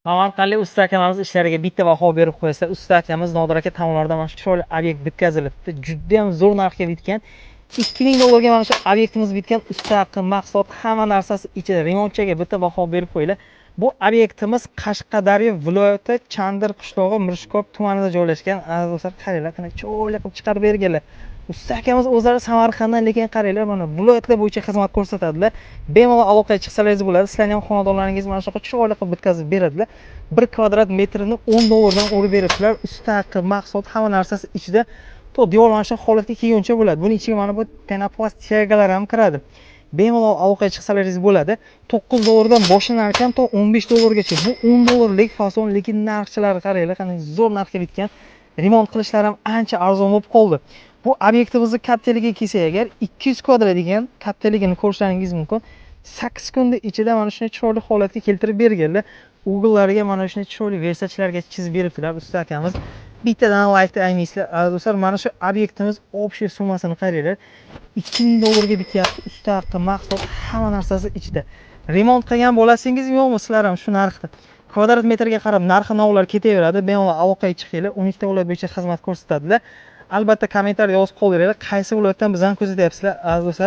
Samarqandlik usta akamiz ishlariga bitta baho berib qo'ysa, usta akamiz Nodir aka tomonlaridan mana shu chiroyli obyekt bitkazilibdi. Juda ham zo'r narxga bitgan. 2000 dollarga mana shu obyektimiz bitgan. Usta haqqi, mahsulot, hamma narsasi ichida. Remontchiga bitta baho berib qo'yinglar. Bu obyektimiz Qashqadaryo viloyati Chandir qishlog'i Mirishkor tumanida joylashgan. Aziz do'stlar, qaranglar, qanday chiroyli qilib chiqarib berganlar. Usta akamiz o'zlari Samarqanddan, lekin qaranglar, mana viloyatlar bo'yicha xizmat ko'rsatadilar. Bemalol aloqaga chiqsalaringiz bo'ladi. Sizlarning ham xonadonlaringiz mana shunaqa chiroyli qilib bitkazib beradilar. 1 kvadrat metrini 10 dollardan urib beribdilar. Usta haqqi, mahsulot, hamma narsasi ichida. To devor mana shu holatga kelguncha bo'ladi. Buning ichiga mana bu penoplast chegalar ham kiradi. Bemalol aloqaga chiqsalaringiz bo'ladi. 9 dollardan boshlanar ekan to 15 dollargacha. Bu 10 dollarlik fason, lekin narxchilari qaranglar, qanday zo'r narxga bitgan. Remont qilishlar ham ancha arzon bo'lib qoldi. Bu obyektimizni kattaligiga kelsak agar 200 kvadrat degan kattaligini ko'rishlaringiz mumkin. 8 kunda ichida mana shunday chiroyli holatga keltirib berganlar. Uglariga mana shunday chiroyli versachilarga chizib beribdilar usta akamiz. Bittadan like'ni aymaysizlar. Aziz do'stlar, mana shu obyektimiz общий summasini qaranglar. 2000 dollarga bityapti. Usta haqqi, mahsulot, hamma narsasi ichida. Remont qilgan bo'lasingiz yo'qmi sizlar ham shu narxda? Kvadrat metrga qarab narx-navolar ketaveradi. Bemalol aloqaga chiqinglar. 12 ta viloyat bo'yicha xizmat ko'rsatadilar. Albatta kommentariyada yozib qoldiringlar, qaysi viloyatdan bizani kuzatyapsizlar aziz do'stlar.